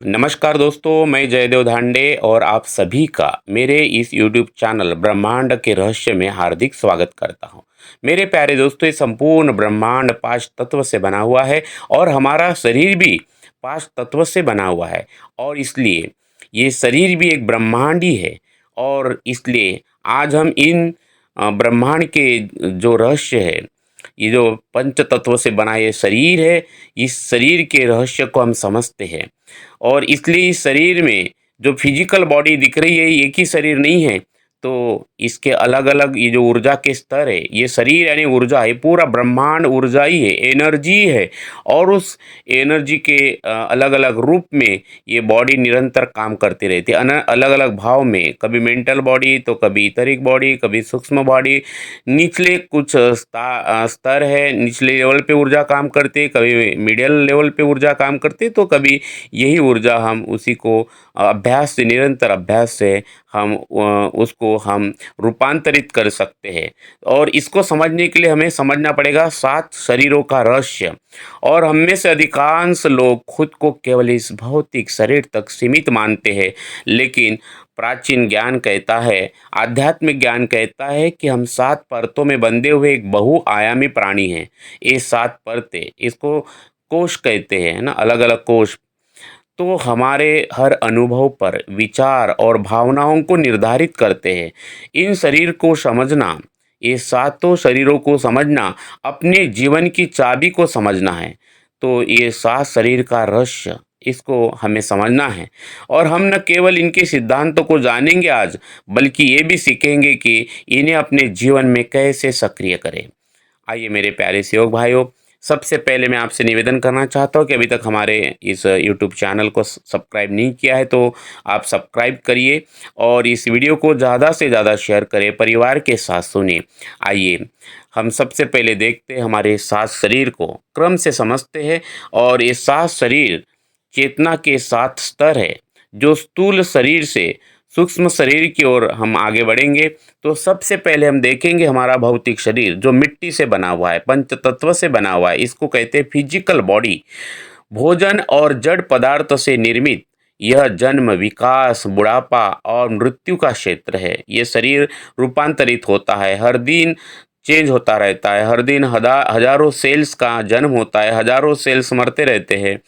नमस्कार दोस्तों, मैं जयदेव धांडे और आप सभी का मेरे इस YouTube चैनल ब्रह्मांड के रहस्य में हार्दिक स्वागत करता हूं। मेरे प्यारे दोस्तों, ये संपूर्ण ब्रह्मांड 5 तत्व से बना हुआ है और हमारा शरीर भी 5 तत्व से बना हुआ है और इसलिए ये शरीर भी एक ब्रह्मांड ही है। और इसलिए आज हम इन ब्रह्मांड के जो रहस्य है, ये जो पंच तत्व से बना ये शरीर है, इस शरीर के रहस्य को हम समझते हैं। और इसलिए इस शरीर में जो फिजिकल बॉडी दिख रही है, ये एक ही शरीर नहीं है। तो इसके अलग-अलग ये जो ऊर्जा के स्तर है, ये शरीर यानी ऊर्जा है, पूरा ब्रह्मांड ऊर्जा ही है, एनर्जी है। और उस एनर्जी के अलग-अलग रूप में ये बॉडी निरंतर काम करती रहती है, अलग-अलग भाव में, कभी मेंटल बॉडी तो कभी इथरिक बॉडी, कभी सूक्ष्म बॉडी। निचले कुछ स्तर है, निचले लेवल पे ऊर्जा काम करती है, कभी मिडिल लेवल पे ऊर्जा काम करती है, तो कभी यही ऊर्जा हम उसी को अभ्यास से, निरंतर अभ्यास से हम उसको हम रूपांतरित कर सकते हैं। और इसको समझने के लिए हमें समझना पड़ेगा 7 शरीरों का रहस्य। और हम में से अधिकांश लोग खुद को केवल इस भौतिक शरीर तक सीमित मानते हैं, लेकिन प्राचीन ज्ञान कहता है, आध्यात्मिक ज्ञान कहता है कि हम 7 परतों में बंधे हुए एक बहुआयामी प्राणी हैं। ये 7 परतें, इसको कोश कहते हैं ना, अलग-अलग कोश। तो हमारे हर अनुभव पर विचार और भावनाओं को निर्धारित करते हैं। इन शरीर को समझना, ये सातों शरीरों को समझना, अपने जीवन की चाबी को समझना है। तो ये 7 शरीर का रहस्य, इसको हमें समझना है। और हम न केवल इनके सिद्धांतों को जानेंगे आज, बल्कि ये भी सीखेंगे कि इन्हें अपने जीवन में कैसे सक्रिय करें। आइए मेरे प्यारे सेवक भाइयों, सबसे पहले मैं आपसे निवेदन करना चाहता हूँ कि अभी तक हमारे इस यूट्यूब चैनल को सब्सक्राइब नहीं किया है तो आप सब्सक्राइब करिए और इस वीडियो को ज़्यादा से ज़्यादा शेयर करें, परिवार के साथ सुनिए। आइए हम सबसे पहले देखते हैं हमारे 7 शरीर को, क्रम से समझते हैं। और ये 7 शरीर चेतना के 7 स्तर है। जो स्थूल शरीर से सूक्ष्म शरीर की ओर हम आगे बढ़ेंगे, तो सबसे पहले हम देखेंगे हमारा भौतिक शरीर जो मिट्टी से बना हुआ है, पंच तत्व से बना हुआ है। इसको कहते हैं फिजिकल बॉडी। भोजन और जड़ पदार्थ से निर्मित यह जन्म, विकास, बुढ़ापा और मृत्यु का क्षेत्र है। ये शरीर रूपांतरित होता है, हर दिन चेंज होता रहता है, हर दिन हजारों सेल्स का जन्म होता है, हजारों सेल्स मरते रहते हैं।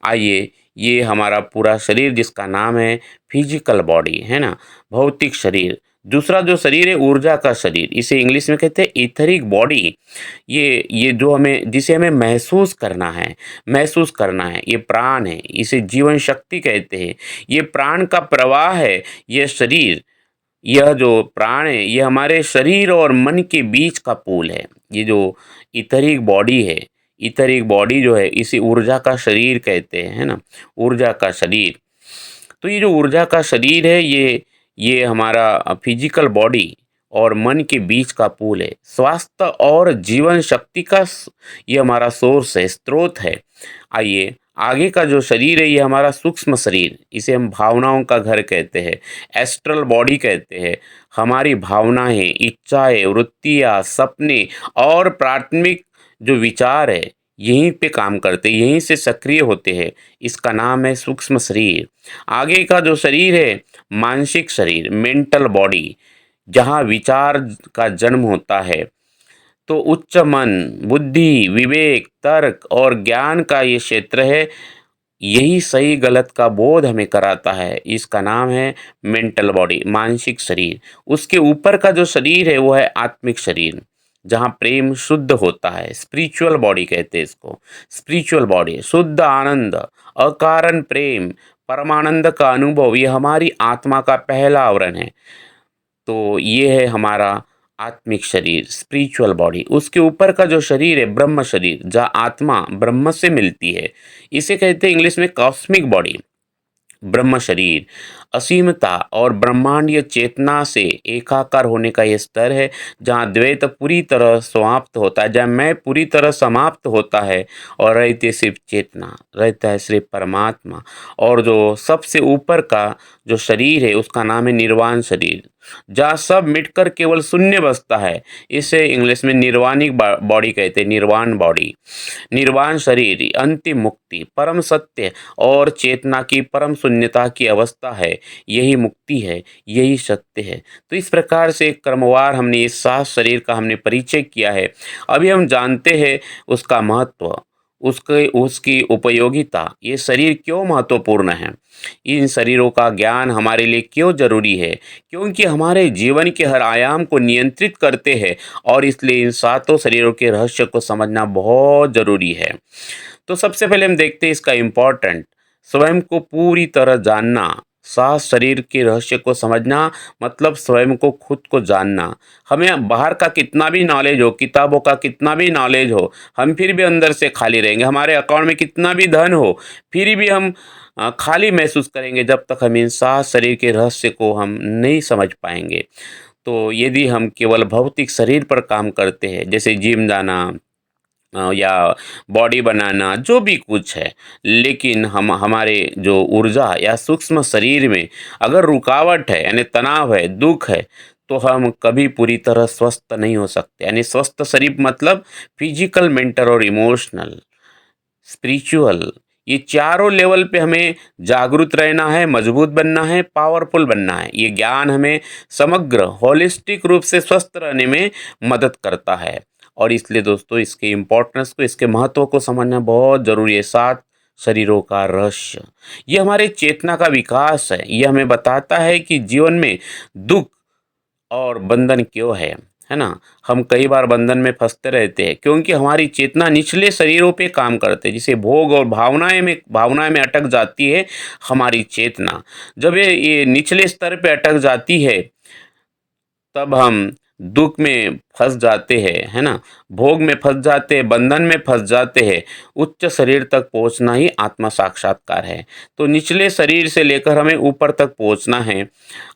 आइए, ये हमारा पूरा शरीर जिसका नाम है फिजिकल बॉडी, है ना, भौतिक शरीर। दूसरा जो शरीर है ऊर्जा का शरीर, इसे इंग्लिश में कहते हैं ईथरिक बॉडी। ये जो हमें, जिसे हमें महसूस करना है, ये प्राण है, इसे जीवन शक्ति कहते हैं। ये प्राण का प्रवाह है। ये शरीर, यह जो प्राण है, ये हमारे शरीर और मन के बीच का पुल है। ये जो ईथरिक बॉडी है, ईथरिक बॉडी जो है, इसे ऊर्जा का शरीर कहते हैं, है ना, ऊर्जा का शरीर। तो ये जो ऊर्जा का शरीर है, ये हमारा फिजिकल बॉडी और मन के बीच का पुल है। स्वास्थ्य और जीवन शक्ति का ये हमारा सोर्स है, स्रोत है। आइए, आगे का जो शरीर है, ये हमारा सूक्ष्म शरीर, इसे हम भावनाओं का घर कहते हैं, एस्ट्रल बॉडी कहते हैं। हमारी भावनाएं, इच्छाएं, वृत्तियां, सपने और प्राथमिक जो विचार है, यहीं पे काम करते हैं, यहीं से सक्रिय होते हैं। इसका नाम है सूक्ष्म शरीर। आगे का जो शरीर है, मानसिक शरीर, मेंटल बॉडी, जहाँ विचार का जन्म होता है। तो उच्च मन, बुद्धि, विवेक, तर्क और ज्ञान का ये क्षेत्र है। यही सही गलत का बोध हमें कराता है। इसका नाम है मेंटल बॉडी, मानसिक शरीर। उसके ऊपर का जो शरीर है वो है आत्मिक शरीर, जहाँ प्रेम शुद्ध होता है, स्पिरिचुअल बॉडी कहते हैं इसको। स्पिरिचुअल बॉडी, शुद्ध आनंद, अकारण प्रेम, परमानंद का अनुभव, ये हमारी आत्मा का पहला आवरण है। तो ये है हमारा आत्मिक शरीर, स्पिरिचुअल बॉडी। उसके ऊपर का जो शरीर है ब्रह्म शरीर, जहाँ आत्मा ब्रह्म से मिलती है, इसे कहते हैं इंग्लिश में कॉस्मिक बॉडी। ब्रह्म शरीर असीमता और ब्रह्मांडीय चेतना से एकाकार होने का ये स्तर है, जहाँ द्वैत पूरी तरह समाप्त होता है, जहाँ मैं पूरी तरह समाप्त होता है और रहती सिर्फ चेतना, रहता है सिर्फ परमात्मा। और जो सबसे ऊपर का जो शरीर है, उसका नाम है निर्वाण शरीर। जहाँ सब मिटकर केवल शून्य बचता है। इसे इंग्लिश में निर्वाणिक बॉडी कहते हैं, निर्वाण बॉडी। निर्वाण शरीर, अंतिम मुक्ति, परम सत्य और चेतना की परम शून्यता की अवस्था है। यही मुक्ति है, यही सत्य है। तो इस प्रकार से क्रमवार हमने इस 7 शरीर का हमने परिचय किया है। अभी हम जानते हैं उसका महत्व, उसके उसकी उपयोगिता, ये शरीर क्यों महत्वपूर्ण है, इन शरीरों का ज्ञान हमारे लिए क्यों जरूरी है, क्योंकि हमारे जीवन के हर आयाम को नियंत्रित करते हैं और इसलिए इन 7 शरीरों के रहस्य को समझना बहुत जरूरी है। तो सबसे पहले हम देखते हैं इसका इम्पोर्टेंट, स्वयं को पूरी तरह जानना। 7 शरीर के रहस्य को समझना मतलब स्वयं को, खुद को जानना। हमें बाहर का कितना भी नॉलेज हो, किताबों का कितना भी नॉलेज हो, हम फिर भी अंदर से खाली रहेंगे। हमारे अकाउंट में कितना भी धन हो, फिर भी हम खाली महसूस करेंगे जब तक हम इन 7 शरीर के रहस्य को हम नहीं समझ पाएंगे। तो यदि हम केवल भौतिक शरीर पर काम करते हैं, जैसे जिम जाना या बॉडी बनाना, जो भी कुछ है, लेकिन हम हमारे जो ऊर्जा या सूक्ष्म शरीर में अगर रुकावट है, यानी तनाव है, दुख है, तो हम कभी पूरी तरह स्वस्थ नहीं हो सकते। यानी स्वस्थ शरीर मतलब फिजिकल, मेंटल और इमोशनल, स्पिरिचुअल, ये चारों लेवल पे हमें जागरूक रहना है, मजबूत बनना है, पावरफुल बनना है। ये ज्ञान हमें समग्र होलिस्टिक रूप से स्वस्थ रहने में मदद करता है। और इसलिए दोस्तों इसके इम्पोर्टेंस को, इसके महत्व को समझना बहुत ज़रूरी है। 7 शरीरों का रहस्य, ये हमारे चेतना का विकास है। ये हमें बताता है कि जीवन में दुख और बंधन क्यों है ना? हम कई बार बंधन में फँसते रहते हैं क्योंकि हमारी चेतना निचले शरीरों पे काम करते हैं, जिसे भोग और भावनाएँ में अटक जाती है हमारी चेतना। जब ये निचले स्तर पे अटक जाती है, तब हम दुःख में फँस जाते हैं, है ना? भोग में फँस जाते हैं, बंधन में फँस जाते हैं। उच्च शरीर तक पहुँचना ही आत्म साक्षात्कार है। तो निचले शरीर से लेकर हमें ऊपर तक पहुँचना है।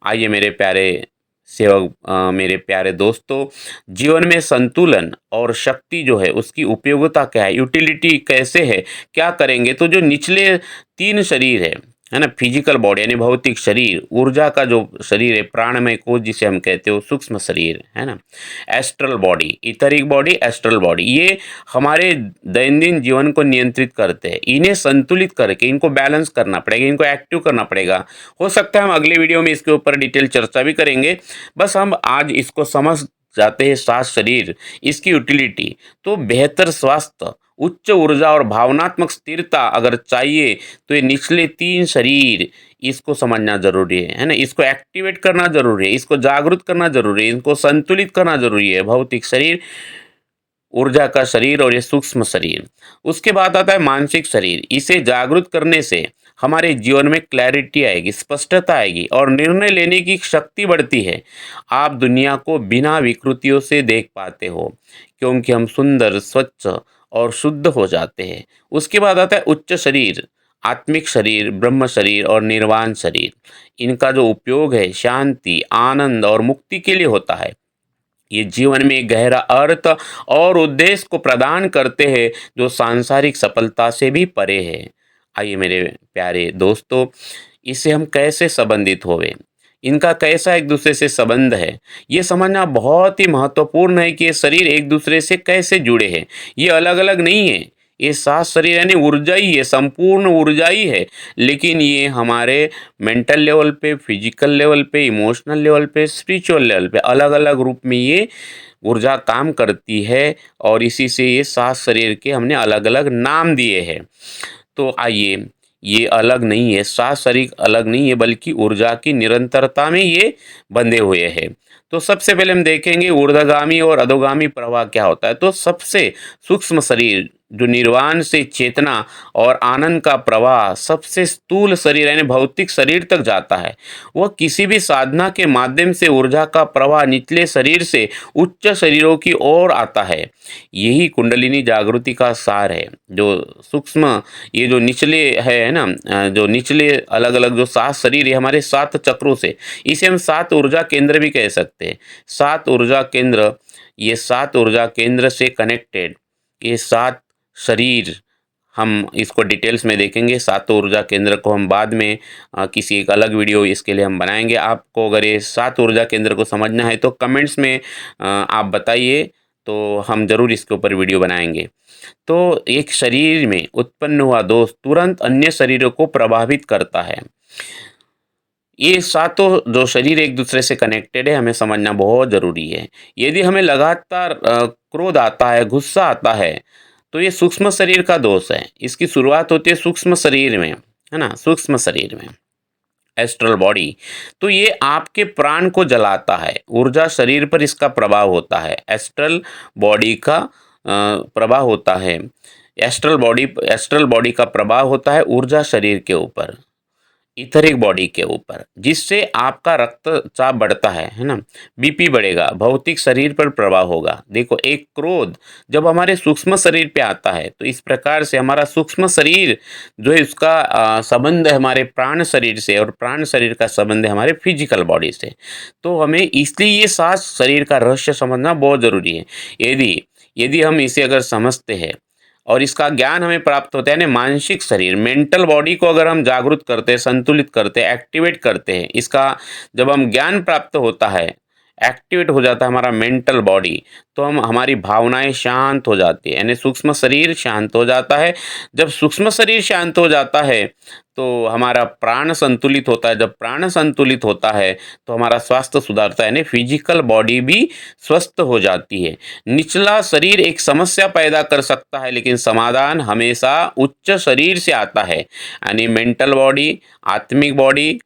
आइए मेरे प्यारे सेवक, मेरे प्यारे दोस्तों, जीवन में संतुलन और शक्ति जो है उसकी उपयोगिता क्या है, यूटिलिटी कैसे है, क्या करेंगे? तो जो निचले 3 शरीर है ना, फिजिकल बॉडी यानी भौतिक शरीर, ऊर्जा का जो शरीर है, प्राणमय कोश जिसे हम कहते हो, सूक्ष्म शरीर है ना, astral body, etheric body, astral body, ये हमारे दैनंदिन जीवन को नियंत्रित करते हैं। इन्हें संतुलित करके इनको बैलेंस करना पड़ेगा, इनको एक्टिव करना पड़ेगा। हो सकता है हम अगले वीडियो में इसके ऊपर डिटेल चर्चा भी करेंगे। बस हम आज इसको समझ जाते हैं 7 शरीर, इसकी यूटिलिटी। तो बेहतर स्वास्थ्य, उच्च ऊर्जा और भावनात्मक स्थिरता अगर चाहिए तो ये निचले 3 शरीर, इसको समझना ज़रूरी है ना? इसको एक्टिवेट करना ज़रूरी है, इसको जागरूक करना ज़रूरी है, इनको संतुलित करना ज़रूरी है। भौतिक शरीर, ऊर्जा का शरीर और ये सूक्ष्म शरीर। उसके बाद आता है मानसिक शरीर। इसे जागरूक करने से हमारे जीवन में क्लैरिटी आएगी, स्पष्टता आएगी और निर्णय लेने की शक्ति बढ़ती है। आप दुनिया को बिना विकृतियों से देख पाते हो क्योंकि हम सुंदर, स्वच्छ और शुद्ध हो जाते हैं। उसके बाद आता है उच्च शरीर, आत्मिक शरीर, ब्रह्म शरीर और निर्वाण शरीर। इनका जो उपयोग है शांति, आनंद और मुक्ति के लिए होता है। ये जीवन में एक गहरा अर्थ और उद्देश्य को प्रदान करते हैं जो सांसारिक सफलता से भी परे है। आइए मेरे प्यारे दोस्तों, इससे हम कैसे संबंधित होवे, इनका कैसा एक दूसरे से संबंध है, ये समझना बहुत ही महत्वपूर्ण है कि ये शरीर एक दूसरे से कैसे जुड़े हैं। ये अलग अलग नहीं है, ये 7 शरीर यानी ऊर्जा ही है, संपूर्ण ऊर्जा ही है। लेकिन ये हमारे मेंटल लेवल पे, फिजिकल लेवल पे, इमोशनल लेवल पे, स्पिरिचुअल लेवल पे अलग अलग रूप में ये ऊर्जा काम करती है और इसी से ये 7 शरीर के हमने अलग अलग नाम दिए हैं। तो आइए, ये अलग नहीं है, 7 शरीर अलग नहीं है, बल्कि ऊर्जा की निरंतरता में ये बंधे हुए हैं। तो सबसे पहले हम देखेंगे ऊर्ध्वगामी और अधोगामी प्रवाह क्या होता है। तो सबसे सूक्ष्म शरीर जो निर्वाण से चेतना और आनंद का प्रवाह सबसे स्थूल शरीर यानी भौतिक शरीर तक जाता है। वह किसी भी साधना के माध्यम से ऊर्जा का प्रवाह निचले शरीर से उच्च शरीरों की ओर आता है। यही कुंडलिनी जागृति का सार है। जो सूक्ष्म, ये जो निचले है ना, जो निचले अलग अलग जो 7 शरीर है हमारे 7 चक्रों से, इसे हम 7 ऊर्जा केंद्र भी कह सकते हैं। 7 ऊर्जा केंद्र, ये 7 ऊर्जा केंद्र से कनेक्टेड ये 7 शरीर हम इसको डिटेल्स में देखेंगे। सातों ऊर्जा केंद्र को हम बाद में किसी एक अलग वीडियो इसके लिए हम बनाएंगे। आपको अगर ये 7 ऊर्जा केंद्र को समझना है तो कमेंट्स में आप बताइए, तो हम ज़रूर इसके ऊपर वीडियो बनाएंगे। तो एक शरीर में उत्पन्न हुआ दोष तुरंत अन्य शरीरों को प्रभावित करता है। ये सातों जो शरीर एक दूसरे से कनेक्टेड है, हमें समझना बहुत ज़रूरी है। यदि हमें लगातार क्रोध आता है, गुस्सा आता है, तो ये सूक्ष्म शरीर का दोष है। इसकी शुरुआत होती है सूक्ष्म शरीर में, है ना? सूक्ष्म शरीर में, एस्ट्रल बॉडी। तो ये आपके प्राण को जलाता है, ऊर्जा शरीर पर इसका प्रभाव होता है। एस्ट्रल बॉडी का प्रभाव होता है। एस्ट्रल बॉडी का प्रभाव होता है ऊर्जा शरीर के ऊपर, ईथरिक बॉडी के ऊपर, जिससे आपका रक्तचाप बढ़ता है ना? बीपी बढ़ेगा, भौतिक शरीर पर प्रभाव होगा। देखो, एक क्रोध जब हमारे सूक्ष्म शरीर पे आता है, तो इस प्रकार से हमारा सूक्ष्म शरीर जो है उसका संबंध है हमारे प्राण शरीर से, और प्राण शरीर का संबंध है हमारे फिजिकल बॉडी से। तो हमें इसलिए ये 7 शरीर का रहस्य समझना बहुत ज़रूरी है। यदि यदि हम इसे अगर समझते हैं और इसका ज्ञान हमें प्राप्त होता है, यानी मानसिक शरीर, मेंटल बॉडी को अगर हम जागृत करते हैं, संतुलित करते हैं, एक्टिवेट करते हैं, इसका जब हम ज्ञान प्राप्त होता है, एक्टिवेट हो जाता है हमारा मेंटल बॉडी, तो हमारी भावनाएं शांत हो जाती है, यानी सूक्ष्म शरीर शांत हो जाता है। जब सूक्ष्म शरीर शांत हो जाता है, तो हमारा प्राण संतुलित होता है। जब प्राण संतुलित होता है, तो हमारा स्वास्थ्य सुधरता है, यानी फिजिकल बॉडी भी स्वस्थ हो जाती है। निचला शरीर एक समस्या पैदा कर सकता है, लेकिन समाधान हमेशा उच्च शरीर से आता है, यानी मेंटल बॉडी, आत्मिक बॉडी,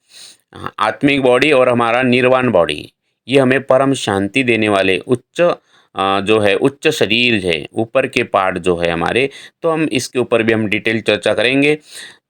आत्मिक बॉडी और हमारा निर्वाण बॉडी, ये हमें परम शांति देने वाले उच्च जो है उच्च शरीर है, ऊपर के पार्ट जो है हमारे, तो हम इसके ऊपर भी हम डिटेल चर्चा करेंगे।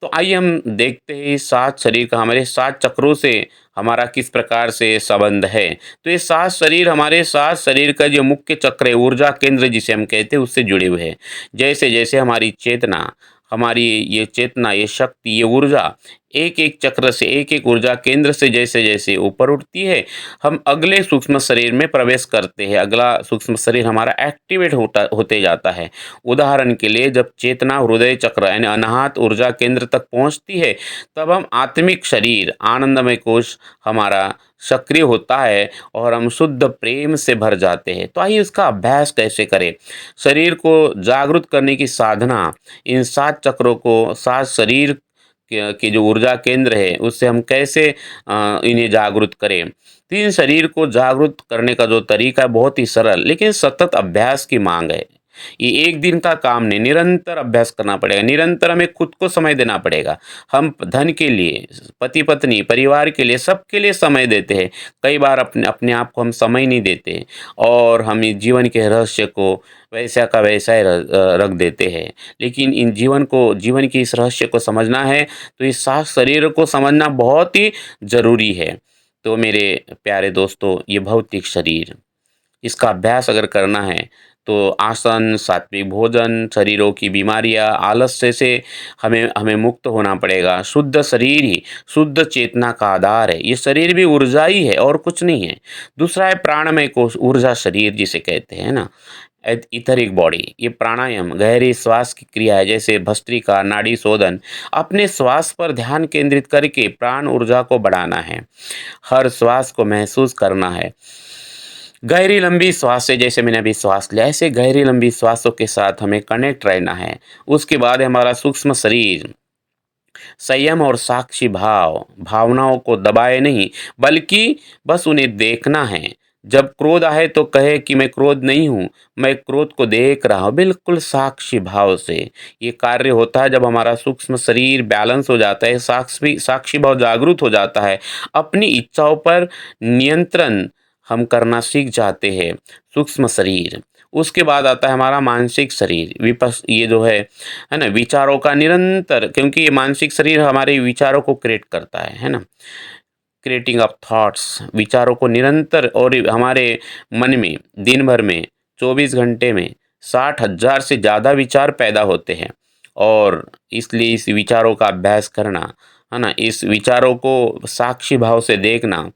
तो आइए हम देखते हैं इस 7 शरीर का हमारे 7 चक्रों से हमारा किस प्रकार से संबंध है। तो ये 7 शरीर हमारे 7 शरीर का जो मुख्य चक्र है, ऊर्जा केंद्र जिसे हम कहते हैं, उससे जुड़े हुए हैं। जैसे जैसे हमारी चेतना, हमारी ये चेतना, ये शक्ति, ये ऊर्जा एक एक चक्र से, एक एक ऊर्जा केंद्र से जैसे जैसे ऊपर उठती है, हम अगले सूक्ष्म शरीर में प्रवेश करते हैं। अगला सूक्ष्म शरीर हमारा एक्टिवेट होते जाता है। उदाहरण के लिए, जब चेतना हृदय चक्र यानी अनाहत ऊर्जा केंद्र तक पहुंचती है, तब हम आत्मिक शरीर, आनंदमय कोश हमारा सक्रिय होता है और हम शुद्ध प्रेम से भर जाते हैं। तो आइए उसका अभ्यास कैसे करें। शरीर को जागृत करने की साधना, इन 7 चक्रों को, 7 शरीर के जो ऊर्जा केंद्र है, उससे हम कैसे इन्हें जागृत करें। तो इन शरीर को जागृत करने का जो तरीका है, बहुत ही सरल लेकिन सतत अभ्यास की मांग है। ये एक दिन का काम नहीं, निरंतर अभ्यास करना पड़ेगा, निरंतर हमें खुद को समय देना पड़ेगा। हम धन के लिए, पति पत्नी, परिवार के लिए, सबके लिए समय देते हैं। कई बार अपने अपने आप को हम समय नहीं देते, और हम इस जीवन के रहस्य को वैसा का वैसा ही रख देते हैं। लेकिन जीवन के इस रहस्य को समझना है, तो इस 7 शरीर को समझना बहुत ही ज़रूरी है। तो मेरे प्यारे दोस्तों, ये भौतिक शरीर, इसका अभ्यास अगर करना है, तो आसन, सात्विक भोजन, शरीरों की बीमारियां, आलस्य से हमें हमें मुक्त होना पड़ेगा। शुद्ध शरीर ही शुद्ध चेतना का आधार है। ये शरीर भी ऊर्जा ही है और कुछ नहीं है। दूसरा है प्राणमय कोश, ऊर्जा शरीर जिसे कहते हैं ना, इथरिक बॉडी। ये प्राणायाम, गहरी श्वास की क्रिया है, जैसे भस्त्रिका, नाड़ी शोधन। अपने श्वास पर ध्यान केंद्रित करके प्राण ऊर्जा को बढ़ाना है। हर श्वास को महसूस करना है। गहरी लंबी श्वास से, जैसे मैंने अभी श्वास लिया, ऐसे गहरी लंबी श्वासों के साथ हमें कनेक्ट रहना है। उसके बाद हमारा सूक्ष्म शरीर, संयम और साक्षी भाव, भावनाओं को दबाए नहीं, बल्कि बस उन्हें देखना है। जब क्रोध आए तो कहे कि मैं क्रोध नहीं हूँ, मैं क्रोध को देख रहा हूँ, बिल्कुल साक्षी भाव से। ये कार्य होता है जब हमारा सूक्ष्म शरीर बैलेंस हो जाता है, साक्षी भाव जागृत हो जाता है। अपनी इच्छाओं पर नियंत्रण हम करना सीख जाते हैं, सूक्ष्म शरीर। उसके बाद आता है हमारा मानसिक शरीर, ये जो है ना, विचारों का निरंतर, क्योंकि ये मानसिक शरीर हमारे विचारों को क्रिएट करता है ना, क्रिएटिंग ऑफ थॉट्स, विचारों को निरंतर, और हमारे मन में दिन भर में 24 घंटे में 60,000 से ज़्यादा विचार पैदा होते हैं। और इसलिए इस विचारों का अभ्यास करना, है ना, इस विचारों को साक्षी भाव से देखना,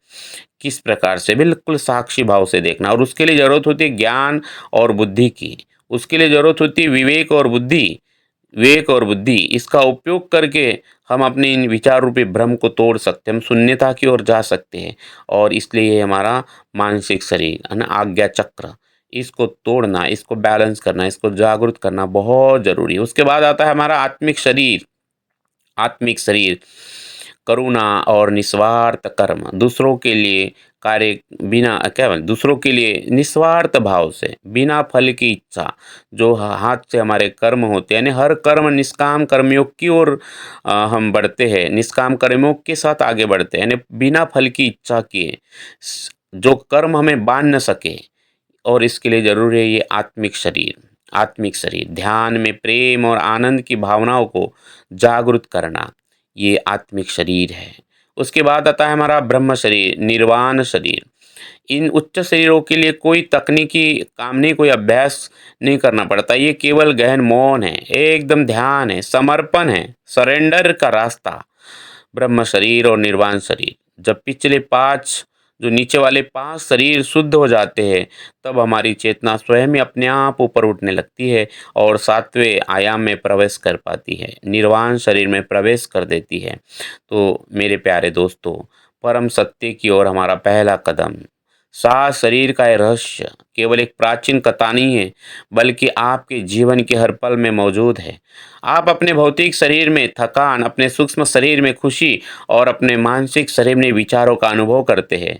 किस प्रकार से, बिल्कुल साक्षी भाव से देखना। और उसके लिए ज़रूरत होती है ज्ञान और बुद्धि की, उसके लिए ज़रूरत होती है विवेक और बुद्धि, विवेक और बुद्धि इसका उपयोग करके हम अपने इन विचार रूपी भ्रम को तोड़ सकते हैं, हम शून्यता की ओर जा सकते हैं। और इसलिए ये हमारा मानसिक शरीर है ना, आज्ञा चक्र, इसको तोड़ना, इसको बैलेंस करना, इसको जागरूक करना बहुत ज़रूरी है। उसके बाद आता है हमारा आत्मिक शरीर। आत्मिक शरीर करुणा और निस्वार्थ कर्म, दूसरों के लिए कार्य बिना क्या बोले दूसरों के लिए निस्वार्थ भाव से बिना फल की इच्छा जो हाथ से हमारे कर्म होते हैं, यानी हर कर्म निष्काम कर्मयोग की ओर हम बढ़ते हैं, निष्काम कर्मयोग के साथ आगे बढ़ते हैं, यानी बिना फल की इच्छा किए जो कर्म हमें बांध न सके। और इसके लिए ज़रूरी है ये आत्मिक शरीर। आत्मिक शरीर ध्यान में प्रेम और आनंद की भावनाओं को जागृत करना, ये आत्मिक शरीर है। उसके बाद आता है हमारा ब्रह्म शरीर, निर्वाण शरीर। इन उच्च शरीरों के लिए कोई तकनीकी काम नहीं, कोई अभ्यास नहीं करना पड़ता। ये केवल गहन मौन है, एकदम ध्यान है, समर्पण है, सरेंडर का रास्ता। ब्रह्म शरीर और निर्वाण शरीर, जब पिछले 5 जो नीचे वाले 5 शरीर शुद्ध हो जाते हैं, तब हमारी चेतना स्वयं ही अपने आप ऊपर उठने लगती है और 7वें आयाम में प्रवेश कर पाती है, निर्वाण शरीर में प्रवेश कर देती है। तो मेरे प्यारे दोस्तों, परम सत्य की ओर हमारा पहला कदम, सात शरीर का ये रहस्य केवल एक प्राचीन कथा नहीं है, बल्कि आपके जीवन के हर पल में मौजूद है। आप अपने भौतिक शरीर में थकान, अपने सूक्ष्म शरीर में खुशी और अपने मानसिक शरीर में विचारों का अनुभव करते हैं।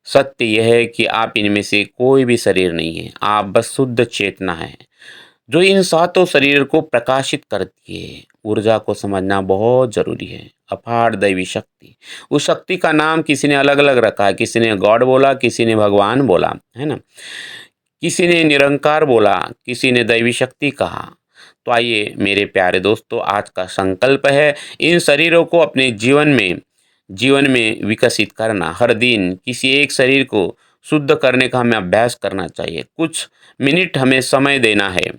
सत्य यह है कि आप इनमें से कोई भी शरीर नहीं है, आप बस शुद्ध चेतना है जो इन सातों शरीर को प्रकाशित करती है। ऊर्जा को समझना बहुत जरूरी है। अपार दैवी शक्ति, उस शक्ति का नाम किसी ने अलग अलग रखा है, किसी ने गॉड बोला, किसी ने भगवान बोला, है ना, किसी ने निरंकार बोला, किसी ने दैवी शक्ति कहा। तो आइए मेरे प्यारे दोस्तों, आज का संकल्प है इन शरीरों को अपने जीवन में विकसित करना। हर दिन किसी एक शरीर को शुद्ध करने का हमें अभ्यास करना चाहिए। कुछ मिनट हमें समय देना है,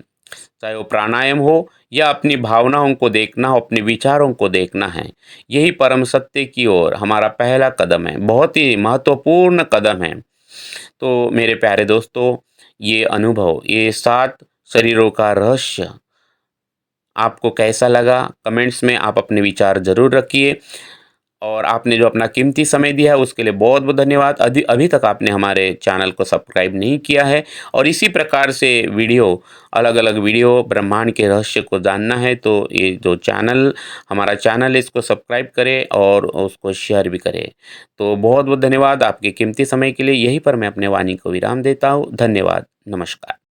चाहे वो प्राणायाम हो या अपनी भावनाओं को देखना हो, अपने विचारों को देखना है। यही परम सत्य की ओर हमारा पहला कदम है, बहुत ही महत्वपूर्ण कदम है। तो मेरे प्यारे दोस्तों, ये अनुभव, ये 7 शरीरों का रहस्य आपको कैसा लगा? कमेंट्स में आप अपने विचार ज़रूर रखिए। और आपने जो अपना कीमती समय दिया है उसके लिए बहुत बहुत धन्यवाद। अभी तक आपने हमारे चैनल को सब्सक्राइब नहीं किया है और इसी प्रकार से अलग अलग वीडियो ब्रह्मांड के रहस्य को जानना है, तो ये जो हमारा चैनल है, इसको सब्सक्राइब करें और उसको शेयर भी करें। तो बहुत बहुत धन्यवाद आपके कीमती समय के लिए। यहीं पर मैं अपने वाणी को विराम देता हूँ। धन्यवाद। नमस्कार।